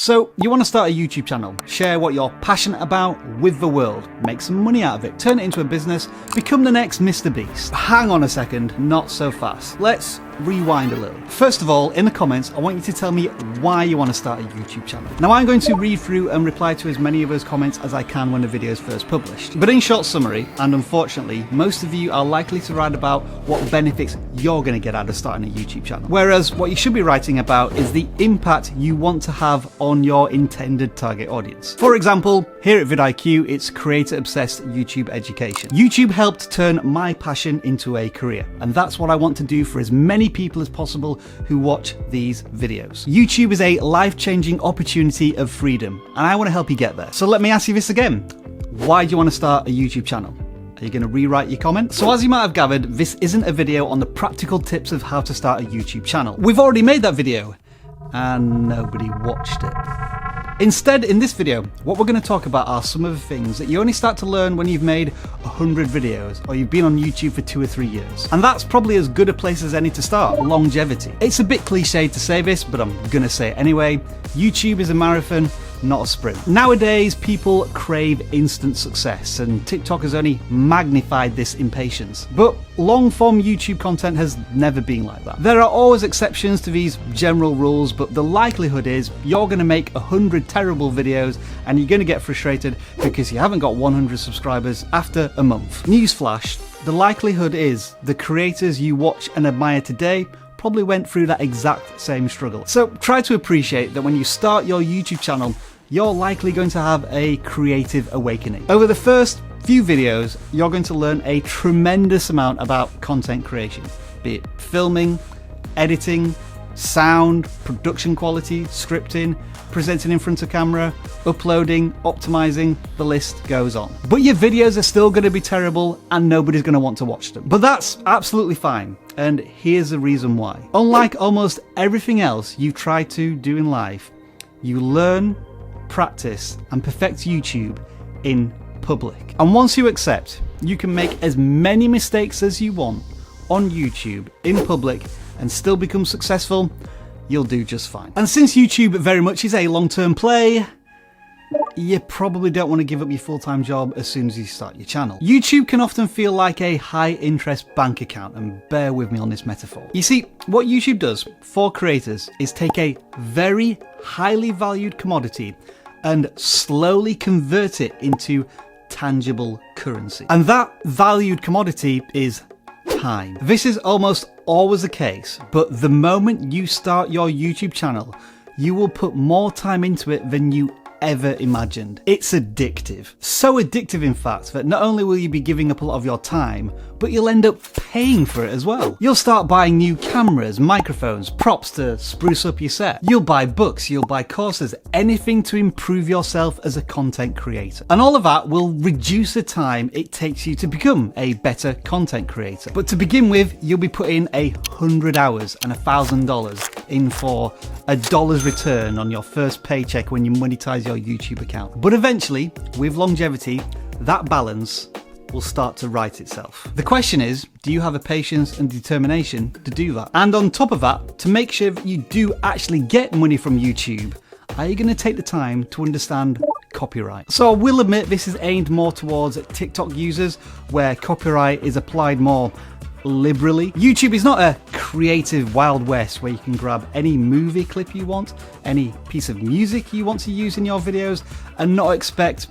So you want to start a YouTube channel, share what you're passionate about with the world, make some money out of it, turn it into a business, become the next Mr. Beast. Hang on a second, not so fast. Let's rewind a little. First of all, in the comments, I want you to tell me why you want to start a YouTube channel. Now I'm going to read through and reply to as many of those comments as I can when the video is first published. But in short summary, and unfortunately, most of you are likely to write about what benefits you're going to get out of starting a YouTube channel. Whereas what you should be writing about is the impact you want to have on your intended target audience. For example, here at vidIQ, it's creator-obsessed YouTube education. YouTube helped turn my passion into a career, and that's what I want to do for as many people as possible who watch these videos. YouTube is a life-changing opportunity of freedom, and I want to help you get there. So let me ask you this again. Why do you want to start a YouTube channel? Are you going to rewrite your comment? So as you might have gathered, this isn't a video on the practical tips of how to start a YouTube channel. We've already made that video, and nobody watched it. Instead, in this video, what we're going to talk about are some of the things that you only start to learn when you've made 100 videos or you've been on YouTube for 2 or 3 years. And that's probably as good a place as any to start, longevity. It's a bit cliche to say this, but I'm going to say it anyway. YouTube is a marathon, not a sprint. Nowadays, people crave instant success, and TikTok has only magnified this impatience. But long-form YouTube content has never been like that. There are always exceptions to these general rules, but the likelihood is you're going to make 100 terrible videos and you're going to get frustrated because you haven't got 100 subscribers after a month. Newsflash, the likelihood is the creators you watch and admire today probably went through that exact same struggle. So try to appreciate that when you start your YouTube channel, you're likely going to have a creative awakening. Over the first few videos, you're going to learn a tremendous amount about content creation, be it filming, editing, sound, production quality, scripting, presenting in front of camera, uploading, optimizing, the list goes on. But your videos are still going to be terrible and nobody's going to want to watch them. But that's absolutely fine. And here's the reason why. Unlike almost everything else you try to do in life, you learn, practice, and perfect YouTube in public. And once you accept you can make as many mistakes as you want on YouTube in public and still become successful, you'll do just fine. And since YouTube very much is a long-term play, you probably don't want to give up your full-time job as soon as you start your channel. YouTube can often feel like a high-interest bank account, and bear with me on this metaphor. You see, what YouTube does for creators is take a very highly valued commodity and slowly convert it into tangible currency. And that valued commodity is time. This is almost always the case, but the moment you start your YouTube channel, you will put more time into it than you ever imagined. It's addictive. So addictive, in fact, that not only will you be giving up a lot of your time, but you'll end up paying for it as well. You'll start buying new cameras, microphones, props to spruce up your set. You'll buy books, you'll buy courses, anything to improve yourself as a content creator. And all of that will reduce the time it takes you to become a better content creator. But to begin with, you'll be putting 100 hours and $1,000 in for $1 return on your first paycheck when you monetize your YouTube account. But eventually, with longevity, that balance will start to right itself. The question is, do you have the patience and determination to do that? And on top of that, to make sure that you do actually get money from YouTube, are you going to take the time to understand copyright? So I will admit this is aimed more towards TikTok users, where copyright is applied more liberally. YouTube is not a creative Wild West where you can grab any movie clip you want, any piece of music you want to use in your videos, and not expect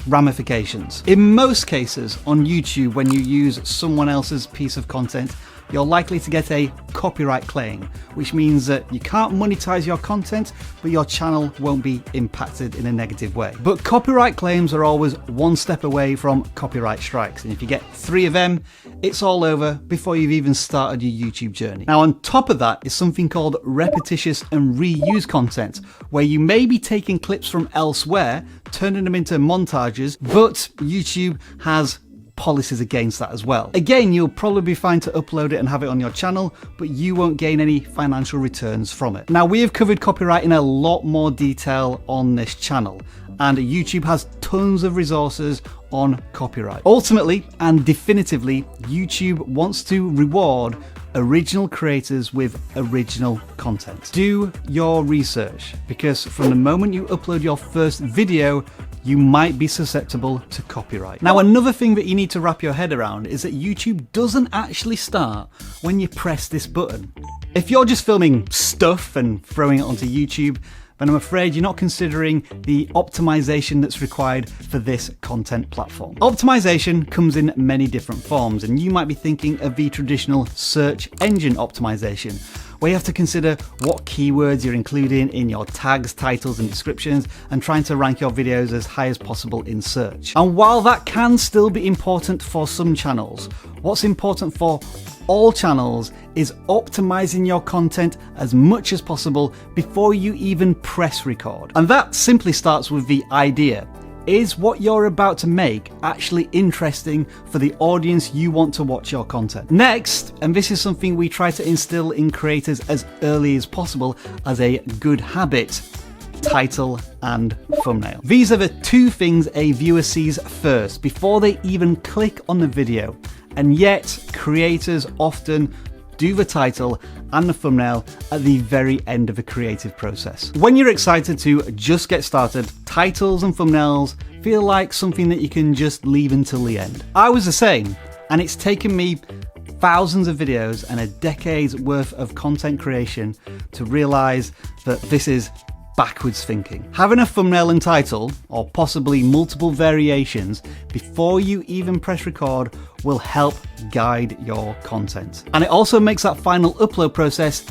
ramifications. In most cases on YouTube, when you use someone else's piece of content, you're likely to get a copyright claim, which means that you can't monetize your content, but your channel won't be impacted in a negative way. But copyright claims are always one step away from copyright strikes, and if you get 3 of them, it's all over before you've even started your YouTube journey. Now, on top of that is something called repetitious and reuse content, where you may be taking clips from elsewhere, turning them into montages, but YouTube has policies against that as well. Again, you'll probably be fine to upload it and have it on your channel, but you won't gain any financial returns from it. Now, we have covered copyright in a lot more detail on this channel, and YouTube has tons of resources on copyright. Ultimately and definitively, YouTube wants to reward original creators with original content. Do your research, because from the moment you upload your first video, you might be susceptible to copyright. Now, another thing that you need to wrap your head around is that YouTube doesn't actually start when you press this button. If you're just filming stuff and throwing it onto YouTube, then I'm afraid you're not considering the optimization that's required for this content platform. Optimization comes in many different forms, and you might be thinking of the traditional search engine optimization, where you have to consider what keywords you're including in your tags, titles, and descriptions, and trying to rank your videos as high as possible in search. And while that can still be important for some channels, what's important for all channels is optimizing your content as much as possible before you even press record. And that simply starts with the idea. Is what you're about to make actually interesting for the audience you want to watch your content? Next, and this is something we try to instill in creators as early as possible as a good habit, title and thumbnail. These are the two things a viewer sees first before they even click on the video. And yet, creators often do the title and the thumbnail at the very end of the creative process. When you're excited to just get started, titles and thumbnails feel like something that you can just leave until the end. I was the same, and it's taken me thousands of videos and a decade's worth of content creation to realize that this is backwards thinking. Having a thumbnail and title, or possibly multiple variations, before you even press record will help guide your content. And it also makes that final upload process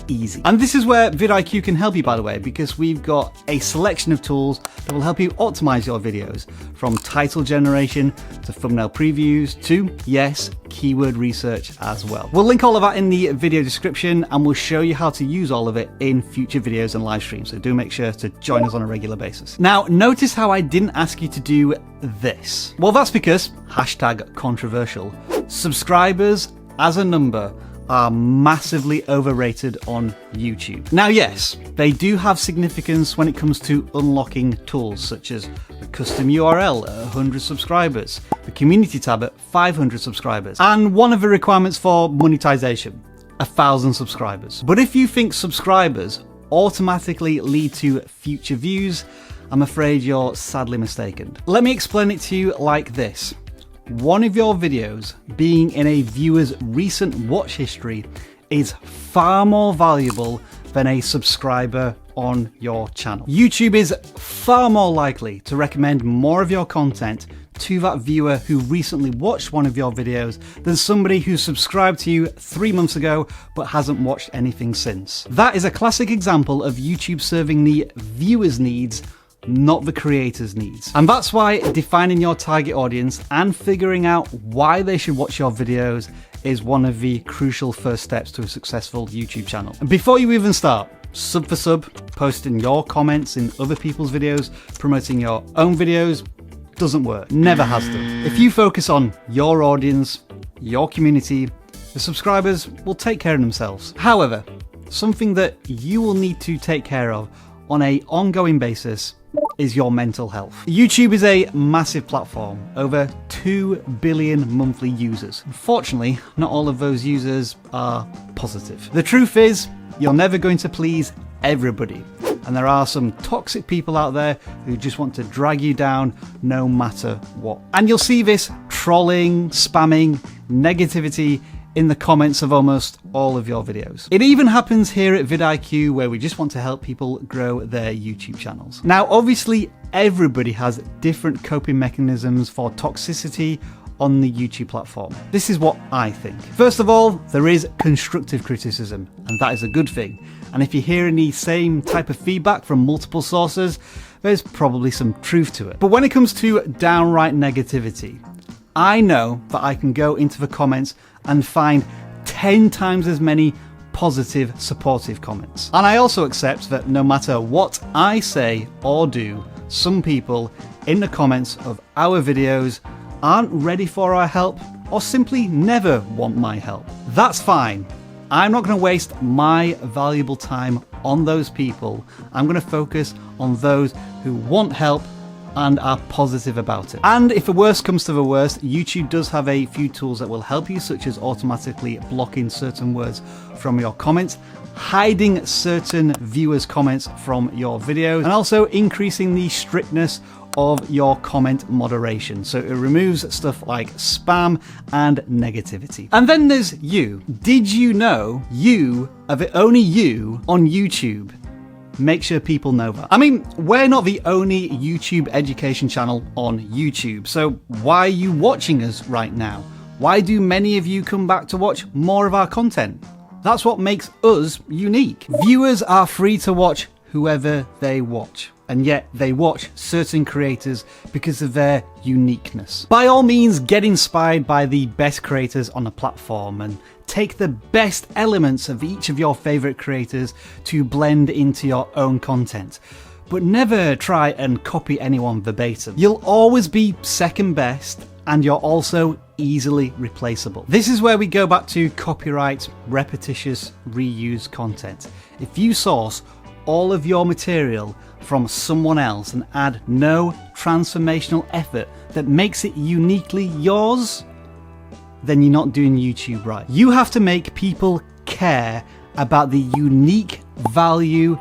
easy. And this is where vidIQ can help you, by the way, because we've got a selection of tools that will help you optimize your videos, from title generation to thumbnail previews to, yes, keyword research as well. We'll link all of that in the video description, and we'll show you how to use all of it in future videos and live streams, so do make sure to join us on a regular basis. Now, notice how I didn't ask you to do this. Well, that's because, #controversial, subscribers as a number are massively overrated on YouTube. Now, yes, they do have significance when it comes to unlocking tools such as the custom URL at 100 subscribers, the community tab at 500 subscribers, and one of the requirements for monetization, 1,000 subscribers. But if you think subscribers automatically lead to future views, I'm afraid you're sadly mistaken. Let me explain it to you like this. One of your videos being in a viewer's recent watch history is far more valuable than a subscriber on your channel. YouTube is far more likely to recommend more of your content to that viewer who recently watched one of your videos than somebody who subscribed to you 3 months ago but hasn't watched anything since. That is a classic example of YouTube serving the viewer's needs, not the creator's needs. And that's why defining your target audience and figuring out why they should watch your videos is one of the crucial first steps to a successful YouTube channel. And before you even start, sub for sub, posting your comments in other people's videos, promoting your own videos, doesn't work. Never has done. If you focus on your audience, your community, the subscribers will take care of themselves. However, something that you will need to take care of on an ongoing basis is your mental health. YouTube is a massive platform, over 2 billion monthly users. Unfortunately, not all of those users are positive. The truth is, you're never going to please everybody, and there are some toxic people out there who just want to drag you down no matter what. And you'll see this trolling, spamming, negativity in the comments of almost all of your videos. It even happens here at vidIQ, where we just want to help people grow their YouTube channels. Now, obviously, everybody has different coping mechanisms for toxicity on the YouTube platform. This is what I think. First of all, there is constructive criticism, and that is a good thing. And if you're hearing the same type of feedback from multiple sources, there's probably some truth to it. But when it comes to downright negativity, I know that I can go into the comments and find 10 times as many positive, supportive comments. And I also accept that no matter what I say or do, some people in the comments of our videos aren't ready for our help or simply never want my help. That's fine. I'm not going to waste my valuable time on those people. I'm going to focus on those who want help and are positive about it. And if the worst comes to the worst, YouTube does have a few tools that will help you, such as automatically blocking certain words from your comments, hiding certain viewers' comments from your videos, and also increasing the strictness of your comment moderation. So it removes stuff like spam and negativity. And then there's you. Did you know you are the only you on YouTube? Make sure people know that. I mean, we're not the only YouTube education channel on YouTube, so why are you watching us right now? Why do many of you come back to watch more of our content? That's what makes us unique. Viewers are free to watch whoever they watch, and yet they watch certain creators because of their uniqueness. By all means, get inspired by the best creators on the platform and take the best elements of each of your favorite creators to blend into your own content. But never try and copy anyone verbatim. You'll always be second best, and you're also easily replaceable. This is where we go back to copyright, repetitious, reuse content. If you source all of your material from someone else and add no transformational effort that makes it uniquely yours, then you're not doing YouTube right. You have to make people care about the unique value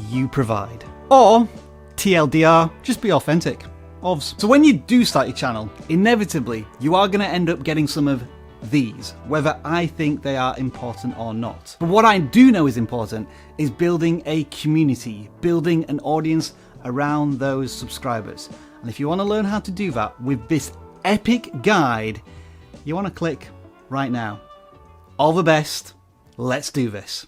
you provide. Or, TLDR, just be authentic. Ovs. So when you do start your channel, inevitably, you are going to end up getting some of these, whether I think they are important or not. But what I do know is important is building a community, building an audience around those subscribers. And if you want to learn how to do that with this epic guide, you want to click right now. All the best. Let's do this.